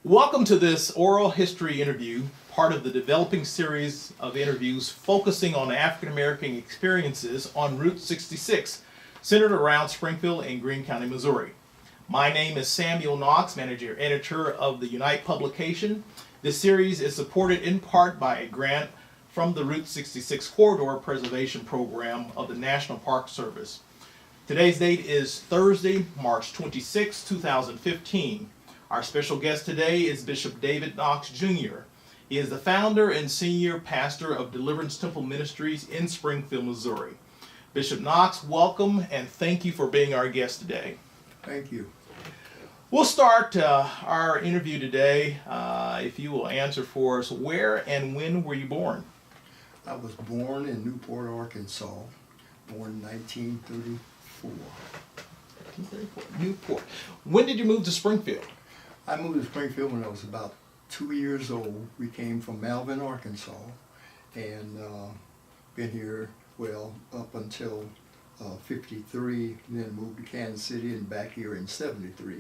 Welcome to this oral history interview, part of the developing series of interviews focusing on African American experiences on Route 66, centered around Springfield and Greene County, Missouri. My name is Samuel Knox, manager editor of the Unite publication. This series is supported in part by a grant from the Route 66 Corridor Preservation Program of the National Park Service. Today's date is Thursday, March 26, 2015. Our special guest today is Bishop David Knox Jr. He is the founder and senior pastor of Deliverance Temple Ministries in Springfield, Missouri. Bishop Knox, welcome and thank you for being our guest today. Thank you. We'll start our interview today, if you will answer for us, where and when were you born? I was born in Newport, Arkansas, born in 1934. 1934, Newport. When did you move to Springfield? I moved to Springfield when I was about 2 years old. We came from Malvern, Arkansas, and been here, up until 53, and then moved to Kansas City and back here in 73.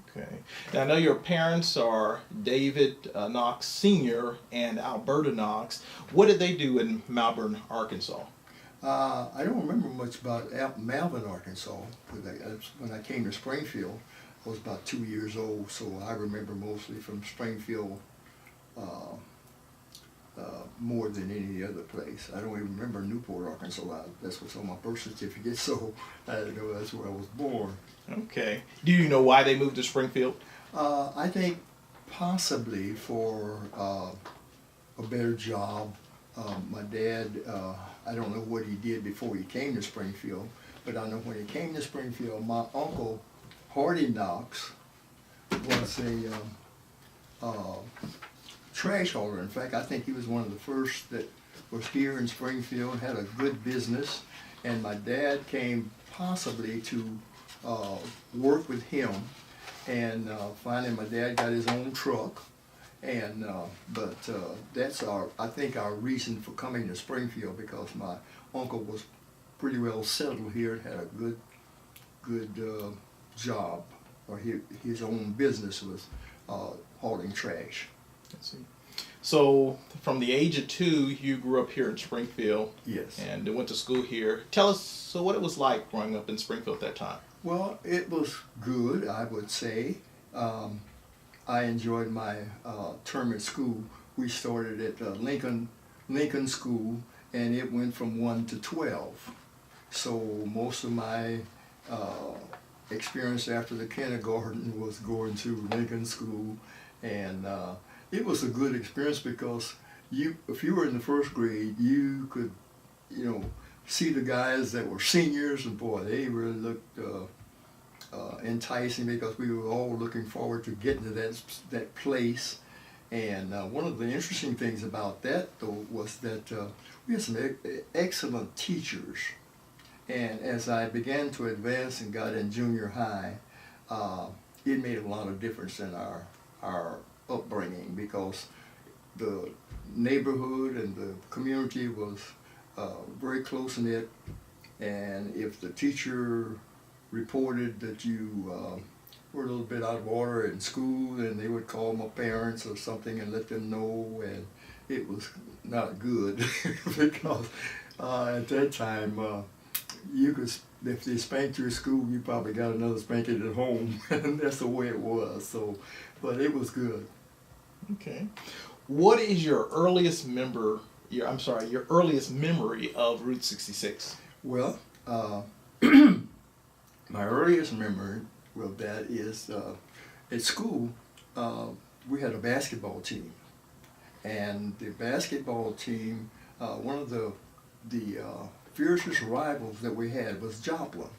Okay. Now I know your parents are David Knox Sr. and Alberta Knox. What did they do in Malvern, Arkansas? I don't remember much about Malvern, Arkansas. When I came to Springfield, I was about 2 years old, so I remember mostly from Springfield more than any other place. I don't even remember Newport, Arkansas. That's what's on my birth certificate, so I know that's where I was born. Okay. Do you know why they moved to Springfield? I think possibly for a better job. My dad, I don't know what he did before he came to Springfield, but I know when he came to Springfield, my uncle, Hardy Knox, was a trash hauler. In fact, I think he was one of the first that was here in Springfield, had a good business, and my dad came possibly to work with him, and finally my dad got his own truck, and that's I think our reason for coming to Springfield, because my uncle was pretty well settled here, had a good job, or his own business was hauling trash. Let's see. So, from the age of 2, you grew up here in Springfield. Yes. And went to school here. Tell us what it was like growing up in Springfield at that time. Well, it was good, I would say. I enjoyed my term at school. We started at Lincoln School, and it went from 1 to 12. So most of my experience after the kindergarten was going to Lincoln School, and it was a good experience because if you were in the first grade, you could, see the guys that were seniors, and boy, they really looked enticing, because we were all looking forward to getting to that place. And one of the interesting things about that, though, was that we had some excellent teachers. And as I began to advance and got in junior high, it made a lot of difference in our upbringing, because the neighborhood and the community was very close-knit, and if the teacher reported that you were a little bit out of order in school, then they would call my parents or something and let them know, and it was not good because at that time you could, if they spanked you at school, you probably got another spanking at home, and that's the way it was. So, but it was good. Okay. What is your earliest your earliest memory of Route 66? Well, my earliest memory of that is at school. We had a basketball team, and the basketball team, one of the fiercest rivals that we had was Joplin,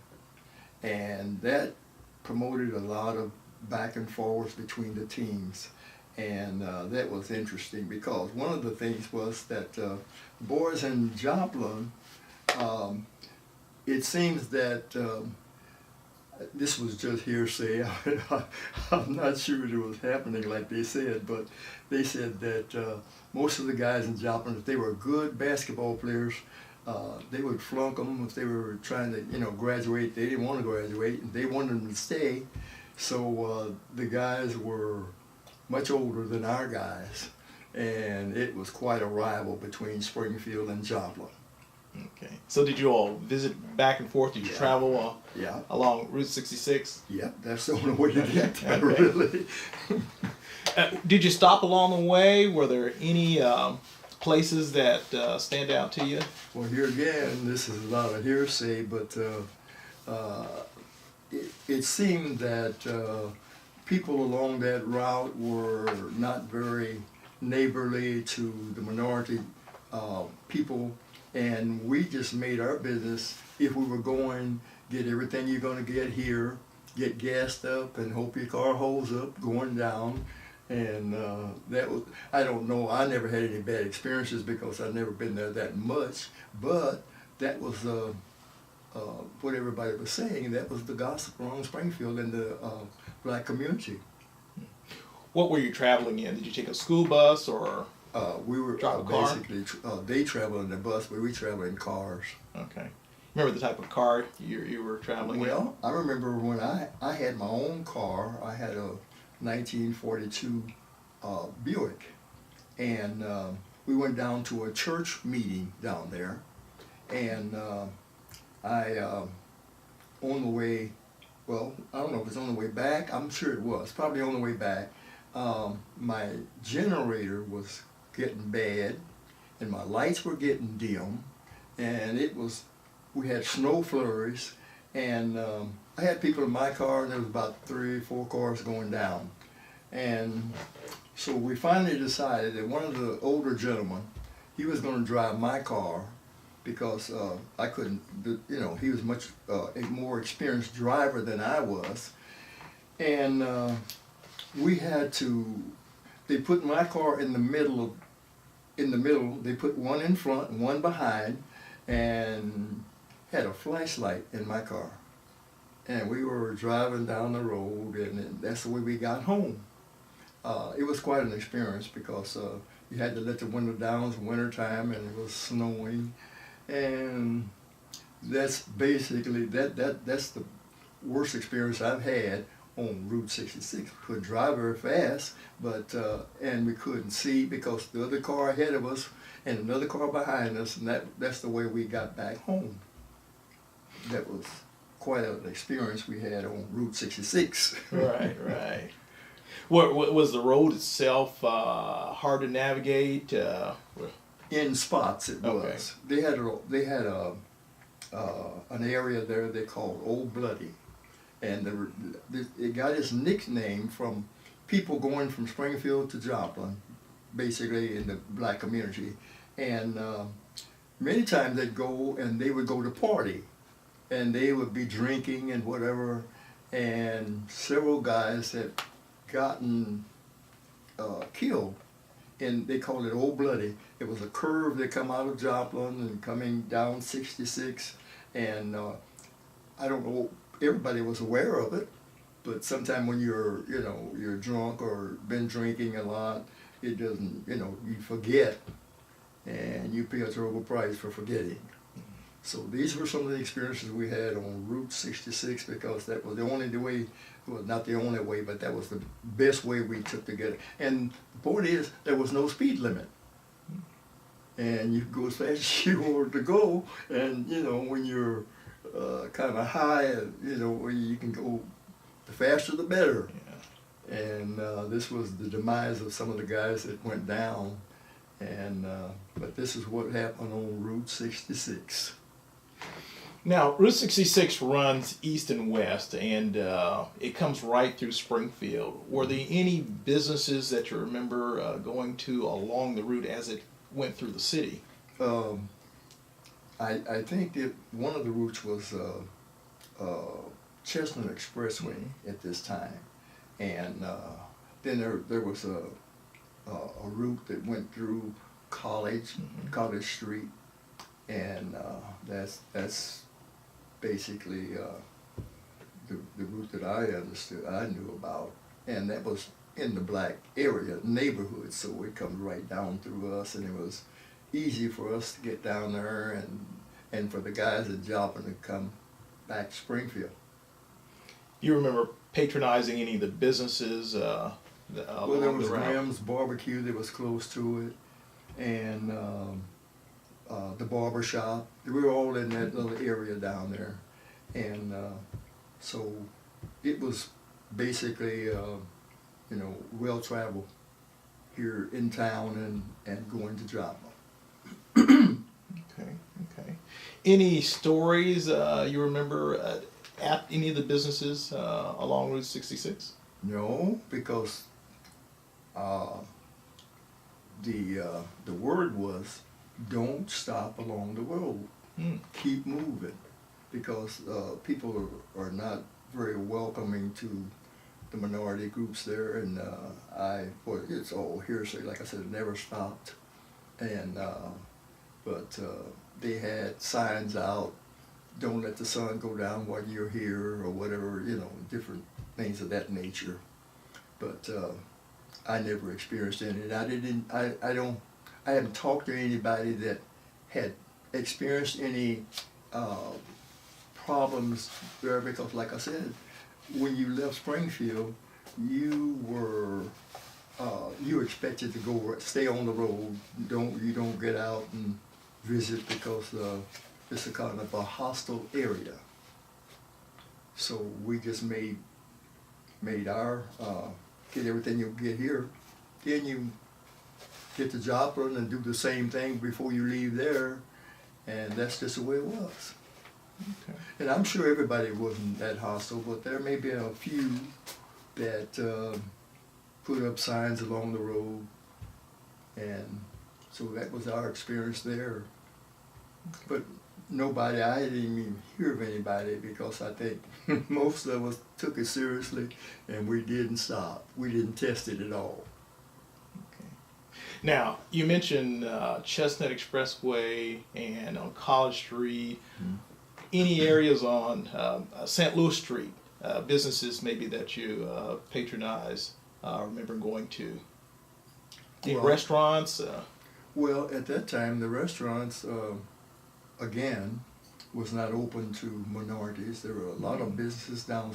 and that promoted a lot of back and forth between the teams, and that was interesting, because one of the things was that boys in Joplin, it seems that this was just hearsay. I'm not sure it was happening like they said, but they said that most of the guys in Joplin, if they were good basketball players, they would flunk them if they were trying to, graduate. They didn't want to graduate, and they wanted them to stay. So the guys were much older than our guys, and it was quite a rival between Springfield and Joplin. Okay. So did you all visit back and forth? Did you travel Yeah. along Route 66? Yep, that's the only way to get there, Okay. really. Did you stop along the way? Were there any places that stand out to you? Well, here again, this is a lot of hearsay, but it seemed that people along that route were not very neighborly to the minority people, and we just made our business, if we were going, get everything you're going to get here, get gassed up, and hope your car holds up going down. And that was, I don't know, I never had any bad experiences because I've never been there that much, but that was what everybody was saying. That was the gospel around Springfield and the black community. What were you traveling in? Did you take a school bus or? We were drive a car? basically, they traveled in the bus, but we traveled in cars. Okay. Remember the type of car you were traveling in? Well, I remember when I had my own car. I had a 1942 Buick, and we went down to a church meeting down there, and I on the way, well, I don't know if it's on the way back, I'm sure it was, probably on the way back, my generator was getting bad, and my lights were getting dim, and we had snow flurries, and I had people in my car, and there was about 3 or 4 cars going down. And so we finally decided that one of the older gentlemen, he was going to drive my car because I couldn't, he was much a more experienced driver than I was. And we had to, they put my car in the middle, they put one in front and one behind, and had a flashlight in my car. And we were driving down the road, and that's the way we got home. It was quite an experience because you had to let the window down. It was wintertime and it was snowing. And that's basically, that's the worst experience I've had on Route 66. We couldn't drive very fast, but and we couldn't see because the other car ahead of us and another car behind us, and that's the way we got back home. That was quite an experience we had on Route 66. Right, right. What was the road itself hard to navigate? In spots, it was. They had an area there they called Old Bloody, and it got its nickname from people going from Springfield to Joplin, basically in the black community, and many times they'd go and they would go to party, and they would be drinking and whatever, and several guys had gotten killed, and they called it Old Bloody. It was a curve that come out of Joplin and coming down 66, and I don't know, everybody was aware of it, but sometime when you're drunk or been drinking a lot, it doesn't, you forget, and you pay a terrible price for forgetting. So these were some of the experiences we had on Route 66 because that was the only way, well, not the only way, but that was the best way we took to get it. And the point is, there was no speed limit. And you could go as fast as you wanted to go, and when you're kind of high, you can go, the faster the better. Yeah. And this was the demise of some of the guys that went down. And but this is what happened on Route 66. Now, Route 66 runs east and west, and it comes right through Springfield. Were there any businesses that you remember going to along the route as it went through the city? I think that one of the routes was Chestnut Expressway at this time, and then there was a route that went through College Street, and that's basically the route that I knew about, and that was in the black area neighborhood, so it comes right down through us, and it was easy for us to get down there, and for the guys at Joplin to come back to Springfield. You remember patronizing any of the businesses Well, there along was the route? Graham's Barbecue that was close to it, and the barber shop. We were all in that little area down there, and so it was basically, well traveled here in town and going to Joplin. Okay, okay. Any stories you remember at any of the businesses along Route 66? No, because the word was, don't stop along the road. Mm. Keep moving, because people are not very welcoming to the minority groups there, and it's all hearsay. Like I said, it never stopped, and but they had signs out, don't let the sun go down while you're here, or whatever, different things of that nature. But I never experienced any, and I haven't talked to anybody that had experienced any problems there, because like I said, when you left Springfield, you were expected to stay on the road. You don't get out and visit, because it's a kind of a hostile area. So we just made our get everything you get here, then you get to Joplin and do the same thing before you leave there, and that's just the way it was. Okay. And I'm sure everybody wasn't that hostile, but there may be a few that put up signs along the road, and so that was our experience there. Okay. But I didn't even hear of anybody, because I think most of us took it seriously, and we didn't stop. We didn't test it at all. Okay. Now, you mentioned Chestnut Expressway and on College Street. Mm-hmm. Any areas on St. Louis Street, businesses maybe that you patronize, remember going to? Any Well- restaurants? Well, at that time, the restaurants, again, was not open to minorities. There were a lot of businesses down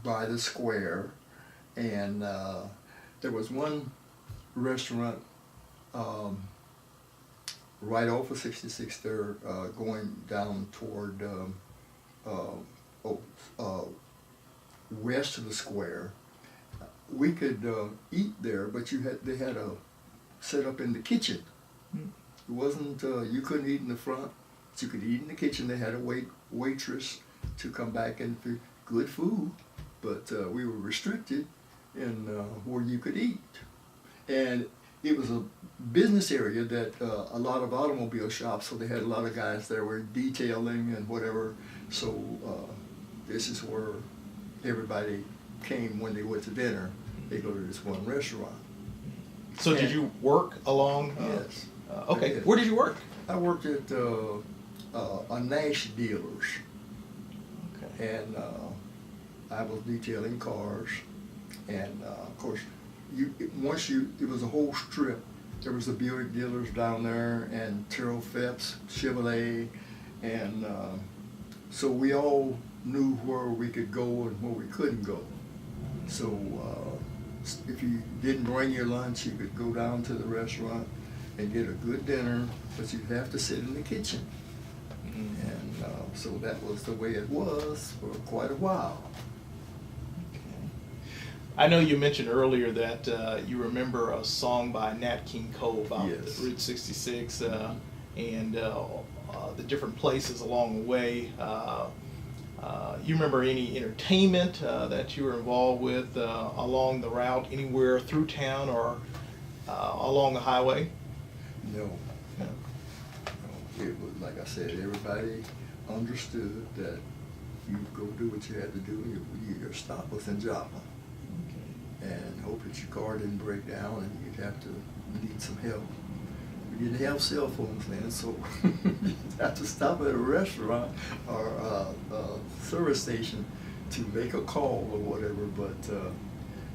by the square, and there was one restaurant right off of 66 there, going down toward west of the square. We could eat there, but they had a set up in the kitchen. Mm. It wasn't you couldn't eat in the front, but you could eat in the kitchen. They had a waitress to come back and for good food, but we were restricted in where you could eat. And it was a business area that a lot of automobile shops, so they had a lot of guys there were detailing and whatever. So this is where everybody came when they went to dinner. They go to this one restaurant. So did you work along? Yes. Okay. I did. Where did you work? I worked at a Nash dealers, Okay. and I was detailing cars. And of course, it was a whole strip. There was the Buick dealers down there, and Terrell Phipps, Chevrolet, and so we all knew where we could go and where we couldn't go. So if you didn't bring your lunch, you could go down to the restaurant and get a good dinner, but you'd have to sit in the kitchen. Mm-hmm. And so that was the way it was for quite a while. I know you mentioned earlier that you remember a song by Nat King Cole about Yes. Route 66 and the different places along the way. You remember any entertainment that you were involved with along the route, anywhere through town or along the highway? No, No. it was like I said, everybody understood that you go do what you had to do. Your stop was in Joplin. And hope that your car didn't break down and you'd have to need some help. We didn't have cell phones then, so you'd have to stop at a restaurant or a service station to make a call or whatever. But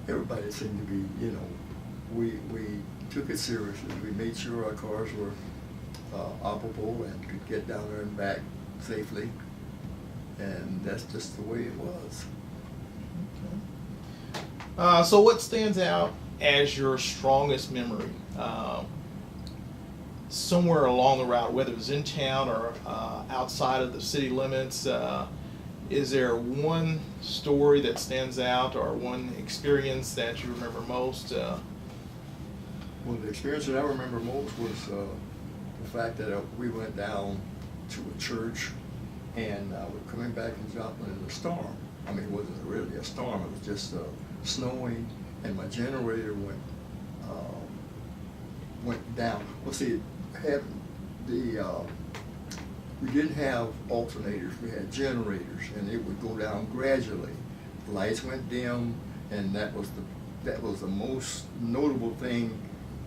everybody seemed to be, we took it seriously. We made sure our cars were operable and could get down there and back safely. and that's just the way it was. So what stands out as your strongest memory? Somewhere along the route, whether it's in town or outside of the city limits, is there one story that stands out or one experience that you remember most? Well, the experience that I remember most was the fact that we went down to a church, and we're coming back from Joplin in a storm. I mean, it wasn't really a storm, it was just snowing, and my generator went down. Well, see, we didn't have alternators, we had generators, and it would go down gradually. The lights went dim, and that was the most notable thing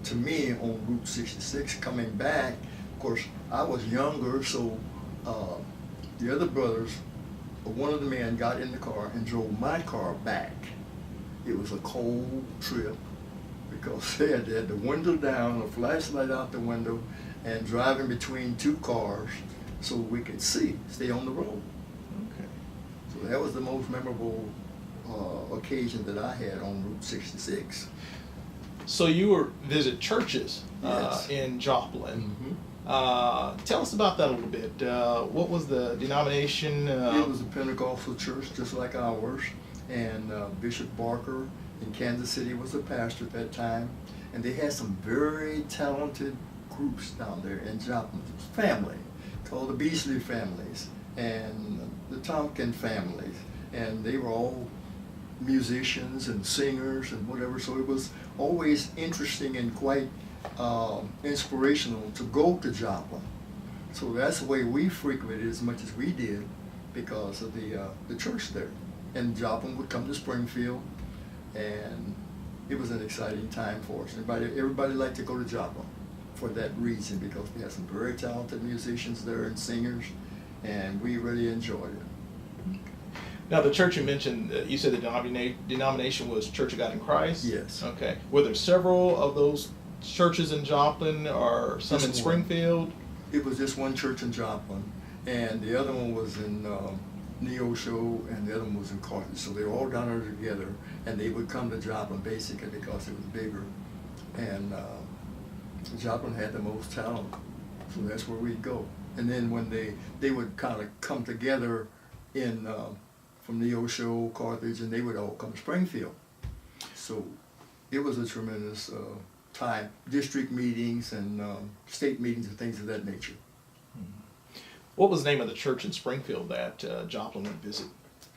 to me on Route 66 coming back. Of course, I was younger, so the other brothers, one of the men got in the car and drove my car back. It was a cold trip because they had the window down, a flashlight out the window, and driving between two cars so we could stay on the road. Okay. So that was the most memorable occasion that I had on Route 66. So you were visit churches Yes. in Joplin. Mm-hmm. Tell us about that a little bit. What was the denomination? It was a Pentecostal church just like ours, and Bishop Barker in Kansas City was the pastor at that time, and they had some very talented groups down there in Joplin. It was family, called the Beasley families and the Tompkin families, and they were all musicians and singers and whatever, so it was always interesting and quite inspirational to go to Joplin. So that's the way we frequented as much as we did, because of the church there. And Joplin would come to Springfield, and it was an exciting time for us. Everybody liked to go to Joplin for that reason, because we had some very talented musicians there and singers, and we really enjoyed it. Now, the church you mentioned, you said the denomination was Church of God in Christ? Yes. Okay. Were there several of those churches in Joplin, or some Just in one. Springfield? It was just one church in Joplin, and the other one was in Neosho, and the other one was in Carthage. So they were all down there together, and they would come to Joplin basically because it was bigger, and Joplin had the most talent, so that's where we'd go. And then when they would kind of come together in from Neosho, Carthage, and they would all come to Springfield. So it was a tremendous time, district meetings and state meetings and things of that nature. What was the name of the church in Springfield that Joplin would visit?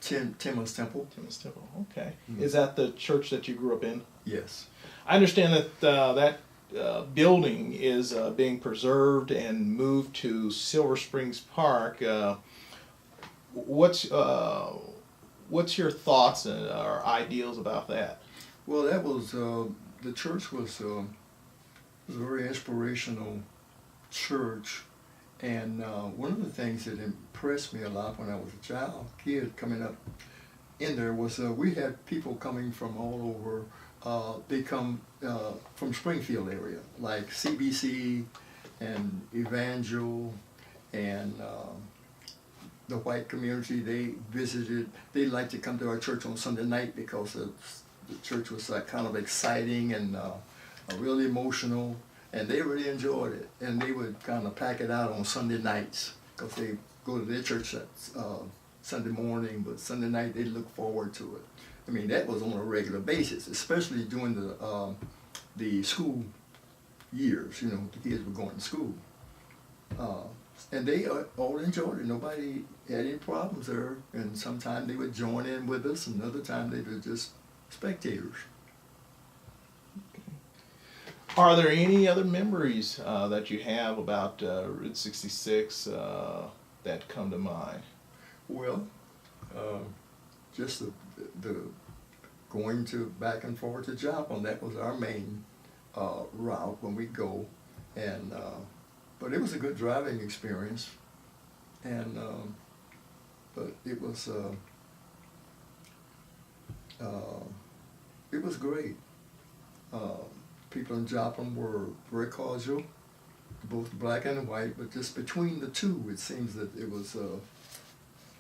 Timmons Temple. Timmons Temple. Okay. Mm-hmm. Is that the church that you grew up in? Yes. I understand that building is being preserved and moved to Silver Springs Park. What's your thoughts or ideals about that? Well, that was the church was a very inspirational church, and one of the things that impressed me a lot when I was a kid coming up in there was we had people coming from all over. They come from Springfield area, like CBC and Evangel and the white community. They visited. They liked to come to our church on Sunday night because the church was kind of exciting and really emotional, and they really enjoyed it. And they would kind of pack it out on Sunday nights because they go to their church at Sunday morning, but Sunday night they look forward to it. I mean, that was on a regular basis, especially during the school years. You know, the kids were going to school. And they all enjoyed it. Nobody had any problems there. And sometimes they would join in with us, and other times they were just spectators. Are there any other memories that you have about Route 66 that come to mind? Well, just the going to back and forth to Joplin. That was our main route when we go, and but it was a good driving experience, and but it was great. People in Joplin were very cordial, both black and white, but just between the two, it seems that it was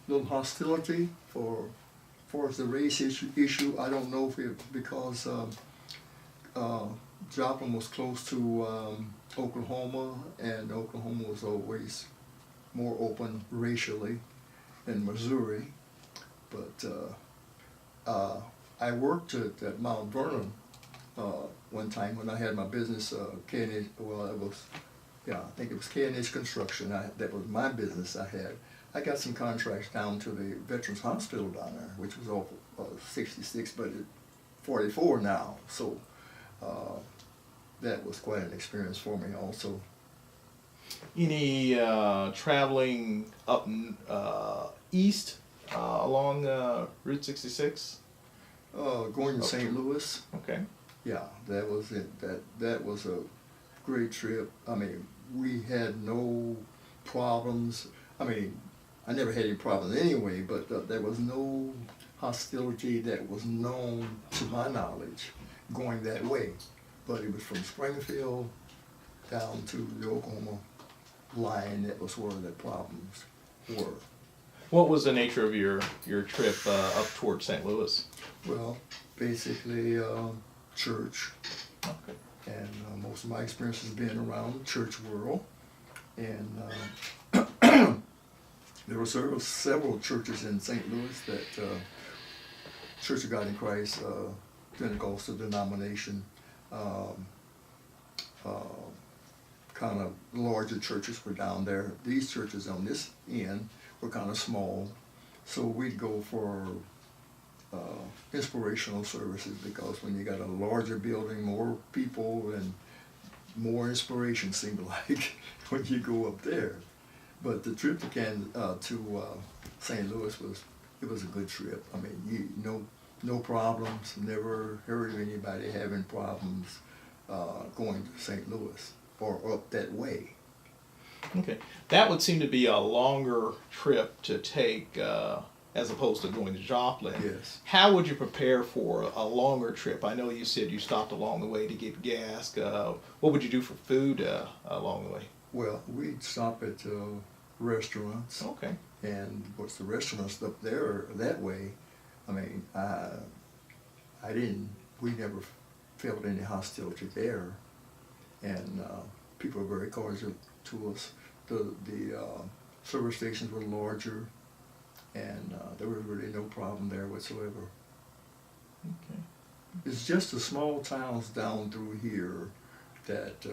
little hostility for the race issue. I don't know if it was because Joplin was close to Oklahoma, and Oklahoma was always more open racially than Missouri. But I worked at Mount Vernon one time when I had my business, K&H, well, it was, yeah, I think it was K&H Construction. That was my business I had. I got some contracts down to the Veterans Hospital down there, which was all 66, but it's 44 now. So that was quite an experience for me also. Any traveling up east along Route 66? Going to St. Louis. Okay. Yeah, that was it. That was a great trip. I mean, we had no problems. I mean, I never had any problems anyway, but there was no hostility that was known to my knowledge going that way. But it was from Springfield down to the Oklahoma line. That was where the problems were. What was the nature of your trip up towards St. Louis? Well, basically church. Okay. And most of my experience has been around the church world. And there were several churches in St. Louis that Church of God in Christ, Pentecostal denomination, kind of larger churches were down there. These churches on this end were kind of small, so we'd go for inspirational services, because when you got a larger building, more people, and more inspiration seemed like when you go up there. But the trip to St. Louis was a good trip. I mean, no problems. Never heard of anybody having problems going to St. Louis or up that way. Okay, that would seem to be a longer trip to take as opposed to going to Joplin. Yes. How would you prepare for a longer trip? I know you said you stopped along the way to get gas. What would you do for food along the way? Well, we'd stop at restaurants. Okay. And what's the restaurants up there that way? I mean, we never felt any hostility there, and people were very cordial to us. The service stations were larger, and there was really no problem there whatsoever. Okay. It's just the small towns down through here that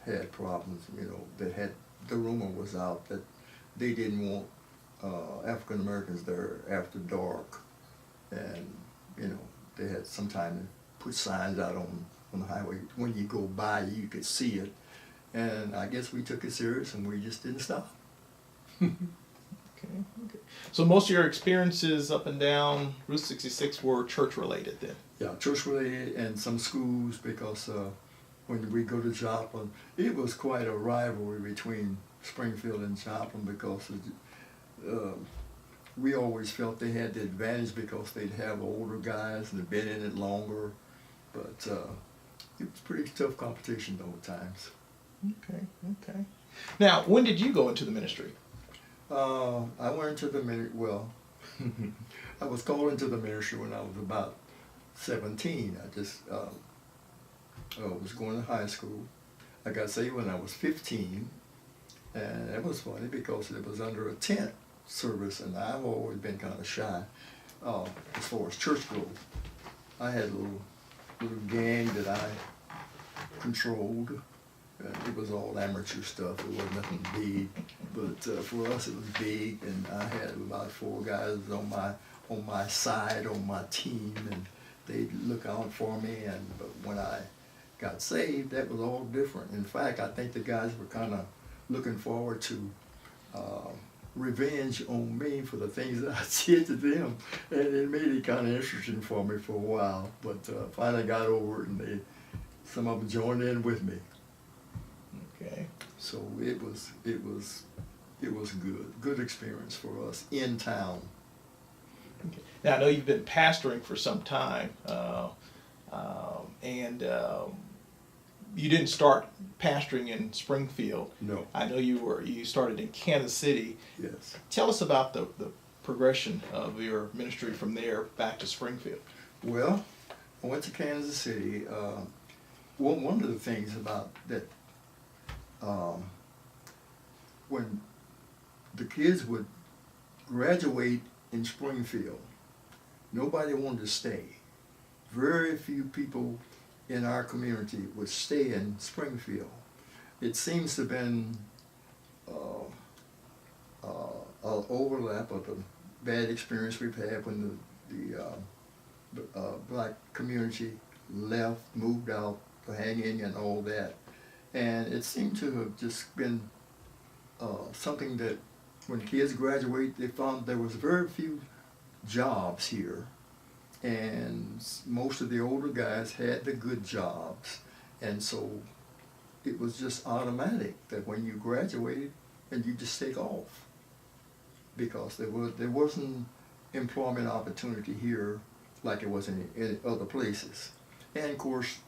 had problems, that had, the rumor was out that they didn't want African Americans there after dark, and they had sometime to put signs out on the highway. When you go by, you could see it, and I guess we took it serious and we just didn't stop. Okay. So most of your experiences up and down Route 66 were church related then? Yeah, church related and some schools, because when we go to Joplin, it was quite a rivalry between Springfield and Joplin, because we always felt they had the advantage because they'd have older guys and had been in it longer. But it was pretty tough competition though at times. Okay. Now, when did you go into the ministry? I went into the ministry, well, I was called into the ministry when I was about 17. I just was going to high school. I got saved when I was 15, and it was funny because it was under a tent service, and I've always been kind of shy as far as church goes. I had a little gang that I controlled. It was all amateur stuff. It wasn't nothing big, but for us it was big. And I had about 4 guys on my side, on my team, and they'd look out for me. But when I got saved, that was all different. In fact, I think the guys were kind of looking forward to revenge on me for the things that I did to them, and it made it kind of interesting for me for a while. But finally got over it, and some of them joined in with me. Okay. So it was good experience for us in town. Okay. Now I know you've been pastoring for some time, and you didn't start pastoring in Springfield. No. I know you started in Kansas City. Yes. Tell us about the progression of your ministry from there back to Springfield. Well, I went to Kansas City. One of the things about that, when the kids would graduate in Springfield, nobody wanted to stay. Very few people in our community would stay in Springfield. It seems to have been an overlap of the bad experience we've had when the black community left, moved out, the hanging and all that. And it seemed to have just been something that when kids graduate, they found there was very few jobs here. And most of the older guys had the good jobs. And so it was just automatic that when you graduated, and you just take off. Because there wasn't employment opportunity here like it was in other places. And of course,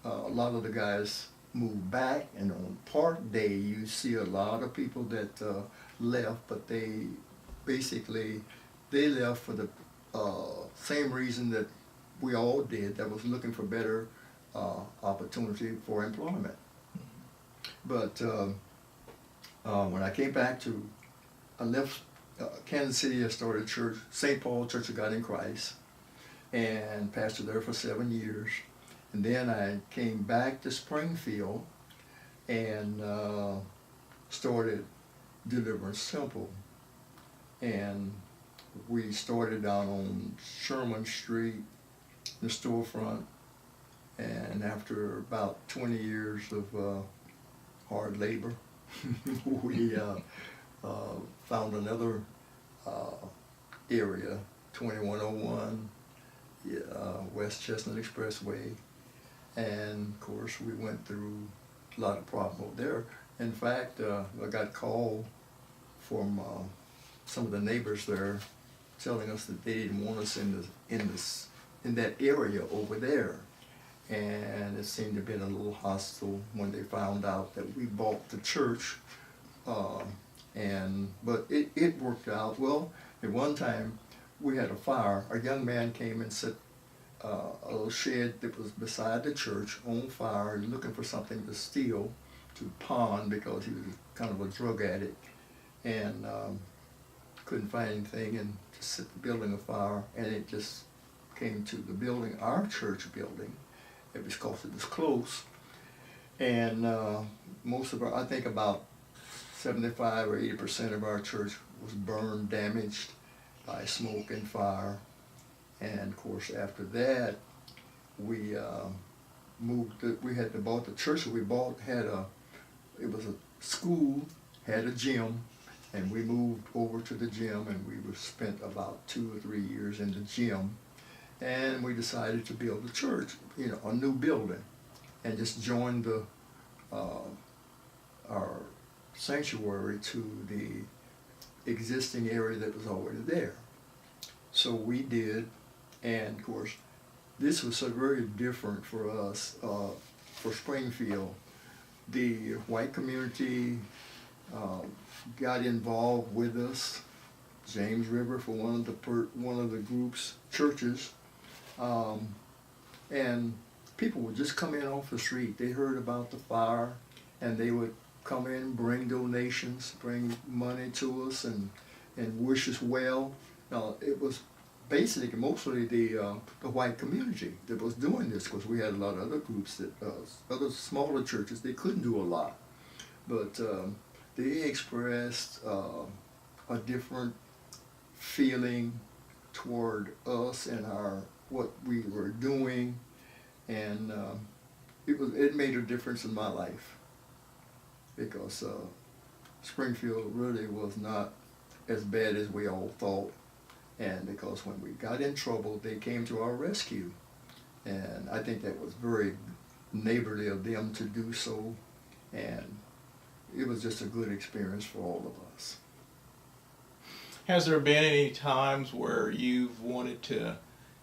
a lot of the guys moved back, and on Park Day you see a lot of people that left, but they left for the same reason that we all did, that was looking for better opportunity for employment. But when I came back I left Kansas City. I started a church, St. Paul Church of God in Christ, and pastored there for 7 years. And then I came back to Springfield and started Deliverance Temple. And we started down on Sherman Street, the storefront. And after about 20 years of hard labor, we found another area, 2101 West Chestnut Expressway. And of course we went through a lot of problems there. In fact, I got called from some of the neighbors there telling us that they didn't want us in that area over there. And it seemed to have been a little hostile when they found out that we bought the church. But it worked out. Well, at one time we had a fire. A young man came and set a little shed that was beside the church on fire, looking for something to steal, to pawn, because he was kind of a drug addict, and couldn't find anything, and just set the building afire. And it just came to the building, our church building. It was because it was close, and most of our, I think about 75 or 80% of our church was burned, damaged by smoke and fire. And of course, after that, we bought the church that we bought it was a school, had a gym, and we moved over to the gym, and we spent about 2 or 3 years in the gym. And we decided to build a church, a new building, and just joined our sanctuary to the existing area that was already there. So we did, and of course, this was so very different for us, for Springfield. The white community got involved with us. James River for one of the group's churches. And people would just come in off the street. They heard about the fire, and they would come in, bring donations, bring money to us, and wish us well. It was basically mostly the white community that was doing this, because we had a lot of other groups, that other smaller churches, they couldn't do a lot. But they expressed a different feeling toward us and what we were doing, and it made a difference in my life, because Springfield really was not as bad as we all thought, and because when we got in trouble, they came to our rescue, and I think that was very neighborly of them to do so, and it was just a good experience for all of us. Has there been any times where you've wanted to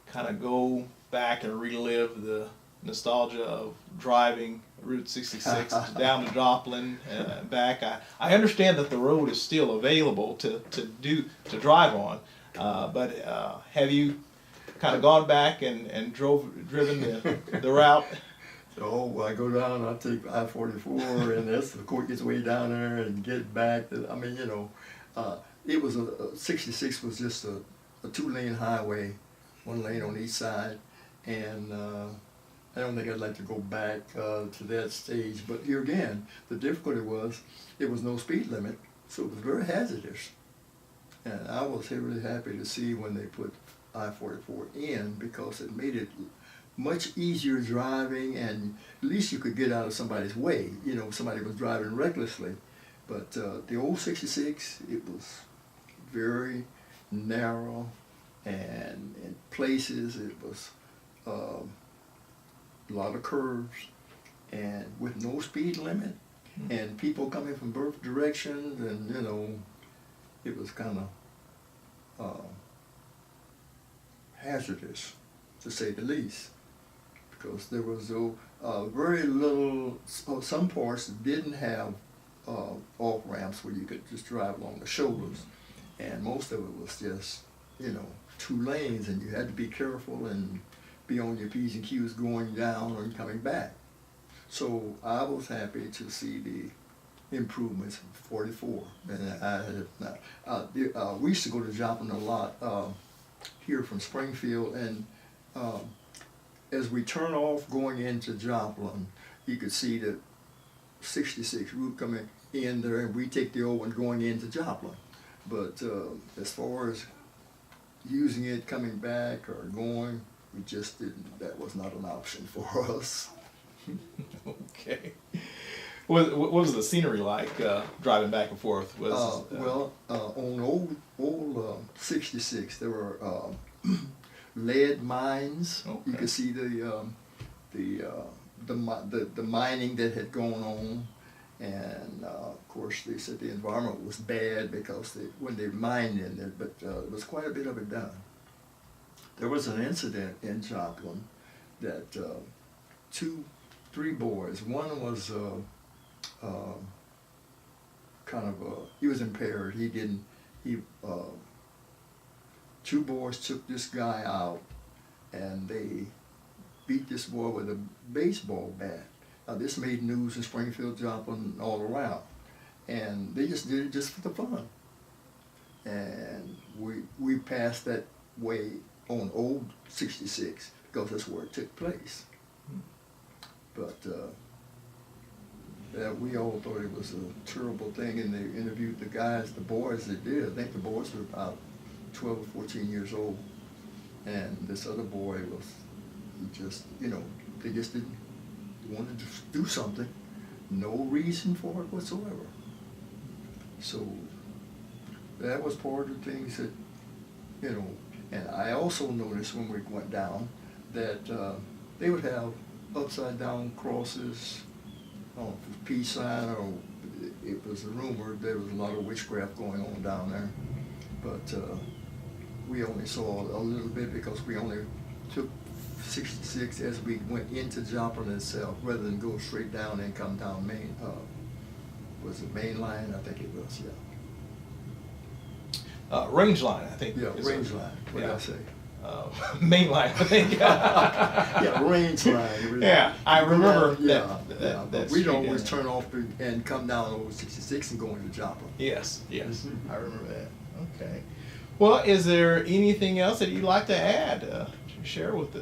kind of go back and relive the nostalgia of driving Route 66 down to Joplin, back. I understand that the road is still available to drive on, but have you kind of gone back and driven the route? So I go down, I take I-44, and that's the quickest way down there and get back. I mean, you know, it was 66 was just a 2-lane highway, 1 lane on each side, and I don't think I'd like to go back to that stage. But here again, the difficulty was there was no speed limit, so it was very hazardous. And I was really happy to see when they put I-44 in, because it made it much easier driving, and at least you could get out of somebody's way. You know, somebody was driving recklessly. But the old 66, it was very narrow, and in places it was a lot of curves, and with no speed limit, and people coming from both directions, and you know, it was kind of hazardous, to say the least, because there was very little, some parts didn't have off ramps where you could just drive along the shoulders, and most of it was just, you know, 2 lanes, and you had to be careful and be on your P's and Q's going down or coming back. So I was happy to see the improvements of 44, and we used to go to Joplin a lot here from Springfield, and as we turn off going into Joplin, you could see the 66 route coming in there, and we take the old one going into Joplin. But as far as using it coming back or going, we just didn't, that was not an option for us. Okay. What was the scenery like driving back and forth? Well, on old 66, there were lead mines. Okay. You could see the mining that had gone on, and of course they said the environment was bad because when they mined in it, but there was quite a bit of it done. There was an incident in Joplin that 3 boys. One was he was impaired. He 2 boys took this guy out, and they beat this boy with a baseball bat. Now this made news in Springfield, Joplin, all around, and they just did it just for the fun. And we passed that way on old 66 because that's where it took place. But we all thought it was a terrible thing, and they interviewed the boys that did. I think the boys were about 12 or 14 years old, and this other boy they just didn't wanted to do something, no reason for it whatsoever. So that was part of the things that, you know, and I also noticed when we went down that they would have upside down crosses, peace sign, or it was rumored there was a lot of witchcraft going on down there, but we only saw a little bit because we only took 66 as we went into Joplin itself, rather than go straight down and come down Main. Was it Main Line? I think it was, yeah. Range Line, I think. Yeah, Range Line. What did I say? Main Line, I think. Yeah, Range Line. Yeah, I remember that we'd always turn off and come down over 66 and go into Joplin. Yes, I remember that. Okay. Well, is there anything else that you'd like to add, to share with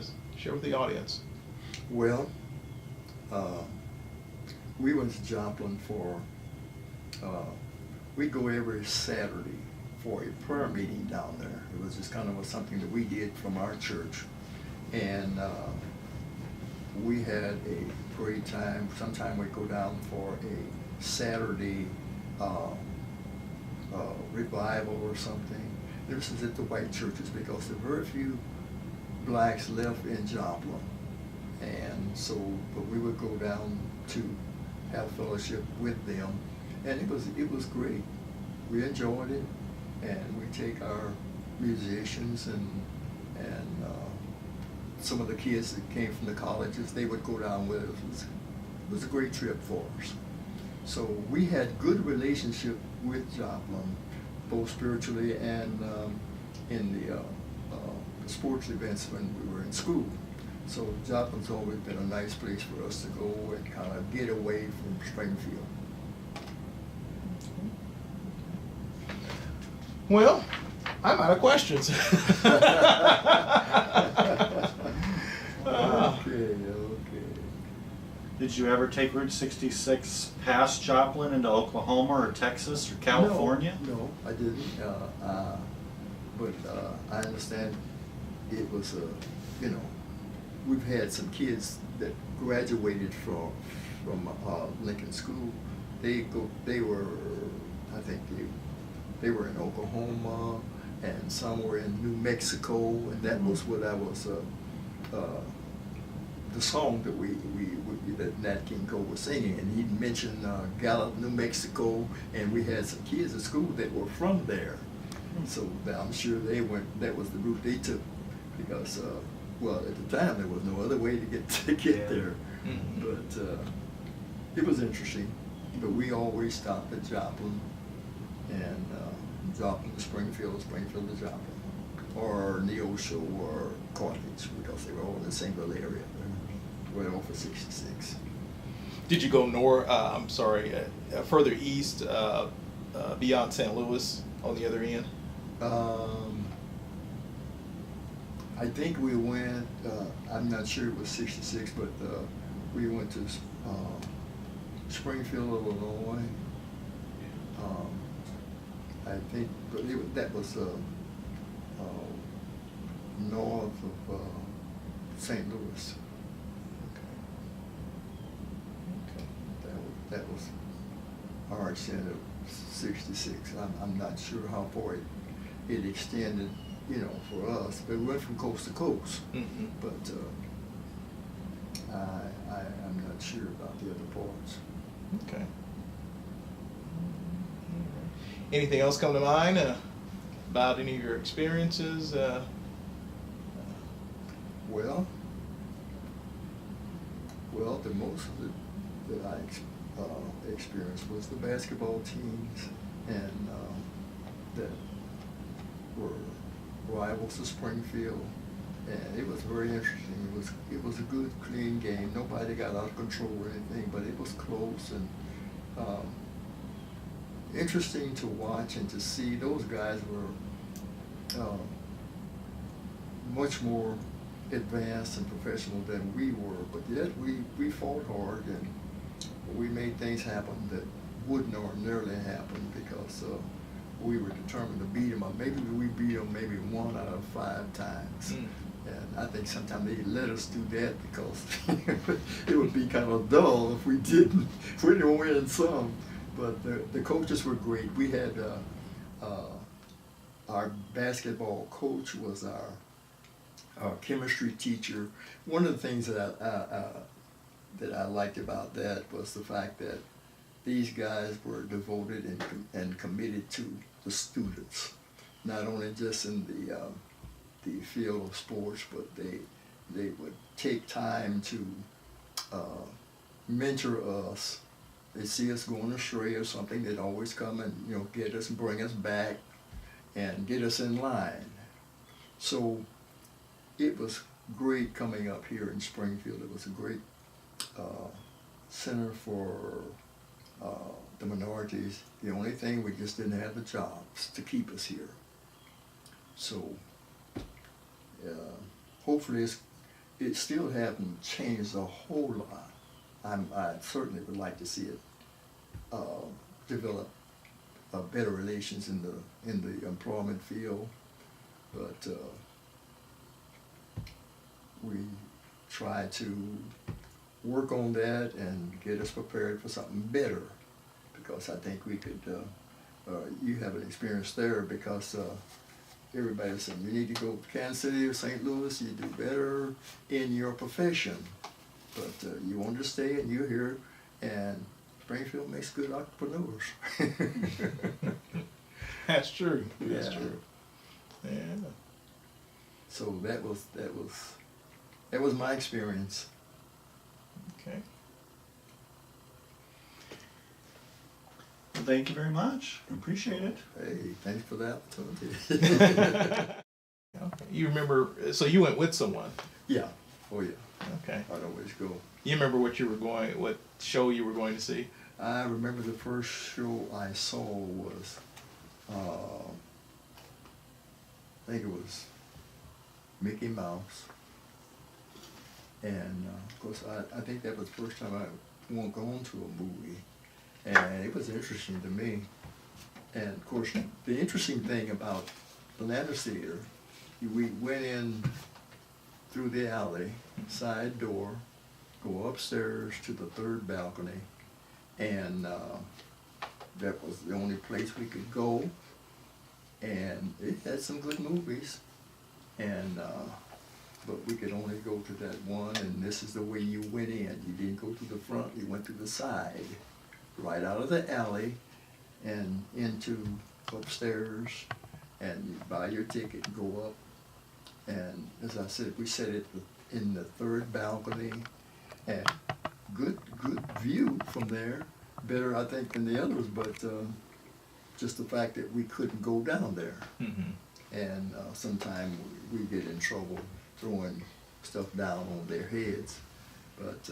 the audience? Well, we went to Joplin for, we go every Saturday for a prayer meeting down there. It was just kind of something that we did from our church. And we had a great time. Sometime we'd go down for a Saturday revival or something. This is at the white churches because there were very few blacks left in Joplin. And so, but we would go down to have fellowship with them. And it was great. We enjoyed it. And we take our musicians and some of the kids that came from the colleges, they would go down with us. was a great trip for us. So we had good relationship with Joplin, both spiritually and in the sports events when we were in school. So Joplin's always been a nice place for us to go and kind of get away from Springfield. Well, I'm out of questions. Okay. Did you ever take Route 66 past Joplin into Oklahoma or Texas or California? No, I didn't. But I understand it was we've had some kids that graduated from Lincoln School. They were, I think they were in Oklahoma, and some were in New Mexico, and that was what I was. The song that that Nat King Cole was singing, and he mentioned Gallup, New Mexico, and we had some kids at school that were from there. So I'm sure they went. That was the route they took, because well, at the time there was no other way to get there. Mm-hmm. But it was interesting. But we always stopped at Joplin, and Joplin to Springfield, Springfield to Joplin, or Neosho or Carthage, because they were all in the same little area. Right off of 66. Did you go further east, beyond St. Louis on the other end? I think we went, I'm not sure it was 66, but we went to Springfield, Illinois. I think, but that was north of St. Louis. That was our extent of 66. I'm not sure how far it extended, for us. But we went from coast to coast. Mm-hmm. But I'm not sure about the other parts. Okay. Anything else come to mind about any of your experiences? Well, the most of it that I experience was the basketball teams, and that were rivals of Springfield, and it was very interesting. It was a good, clean game. Nobody got out of control or anything, but it was close and interesting to watch and to see. Those guys were much more advanced and professional than we were, but yet we fought hard and we made things happen that wouldn't ordinarily happen, because we were determined to beat them. Maybe we beat them maybe 1 out of 5 times. Mm. And I think sometimes they let us do that because it would be kind of dull if we didn't win some. But the coaches were great. We had our basketball coach was our chemistry teacher. One of the things that I liked about that was the fact that these guys were devoted and committed to the students, not only just in the field of sports, but they would take time to mentor us. They see us going astray or something, they'd always come and get us and bring us back and get us in line. So it was great coming up here in Springfield. It was a great center for the minorities. The only thing, we just didn't have the jobs to keep us here. So hopefully it still hasn't changed a whole lot. I certainly would like to see it develop better relations in the employment field, but we try to work on that and get us prepared for something better, because I think we could, you have an experience there, because everybody said you need to go to Kansas City or St. Louis, you do better in your profession, but you want to stay and you're here, and Springfield makes good entrepreneurs. That's true. That's Yeah. true. Yeah. So that was my experience. Okay. thank you very much. Appreciate it. Hey, thanks for the opportunity. Okay. You remember? So you went with someone. Yeah. Oh yeah. Okay. I'd always go. You remember what show you were going to see? I remember the first show I saw was, I think it was Mickey Mouse. And of course, I think that was the first time I won't go to a movie. And it was interesting to me. And of course, the interesting thing about the Landers Theater, we went in through the alley, side door, go upstairs to the third balcony, and that was the only place we could go. And it had some good movies, and but we could only go to that one, and this is the way you went in. You didn't go to the front, you went to the side, right out of the alley and into upstairs, and you buy your ticket and go up. And as I said, we sat in the third balcony, and good view from there. Better, I think, than the others, but just the fact that we couldn't go down there. Mm-hmm. And sometimes we get in trouble throwing stuff down on their heads. But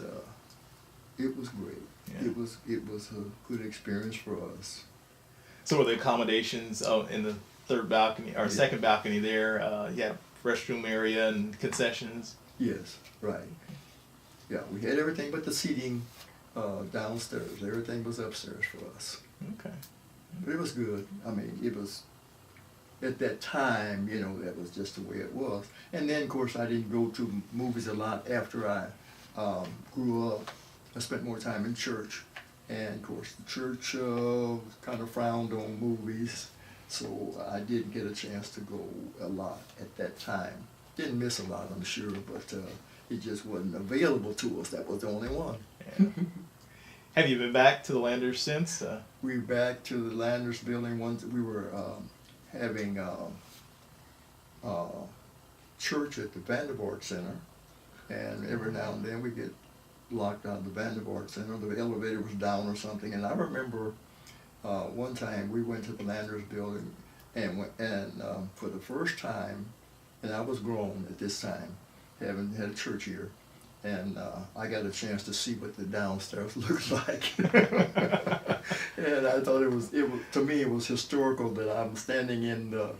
it was great. Yeah. It was a good experience for us. So were the accommodations in the third balcony or second balcony there? You had a restroom area and concessions? Yes, right. Yeah, we had everything but the seating downstairs. Everything was upstairs for us. Okay. But it was good. I mean, it was, at that time, you know, that was just the way it was. And then, of course, I didn't go to movies a lot after I grew up. I spent more time in church. And, of course, the church kind of frowned on movies. So I didn't get a chance to go a lot at that time. Didn't miss a lot, I'm sure, but it just wasn't available to us. That was the only one. Yeah. Have you been back to the Landers since? We back to the Landers building once. We were having church at the Vandivort Center, and every now and then we get locked out of the Vandivort Center. The elevator was down or something, and I remember one time we went to the Landers building, and for the first time, and I was grown at this time, having had a church here, and I got a chance to see what the downstairs looked like. And I thought it was to me it was historical that I'm standing in the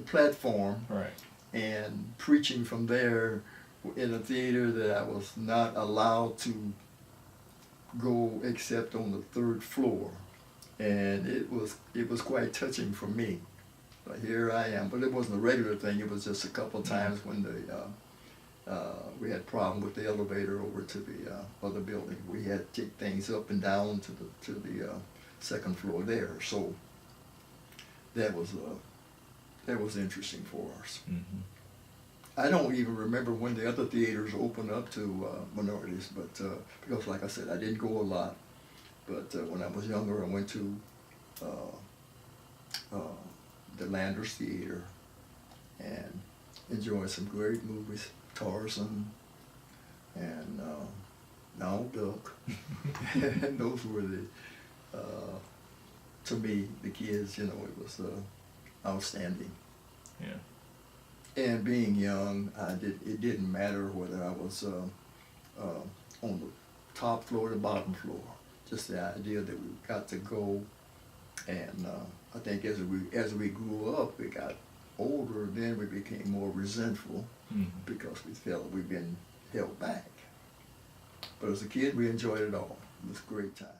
platform, Right. and preaching from there in a theater that I was not allowed to go except on the third floor, and it was quite touching for me. But here I am. But it wasn't a regular thing. It was just a couple of times when we had a problem with the elevator over to the other building. We had to take things up and down to the second floor there. So that was interesting for us. Mm-hmm. I don't even remember when the other theaters opened up to minorities, but because, like I said, I didn't go a lot. But when I was younger, I went to the Landers Theater and enjoyed some great movies, Tarzan and Donald Duck. And those were to me, the kids, you know, it was outstanding. Yeah. And being young, it didn't matter whether I was on the top floor or the bottom floor. Just the idea that we got to go, and I think as we grew up, we got older, then we became more resentful because we felt we'd been held back. But as a kid, we enjoyed it all. It was a great time.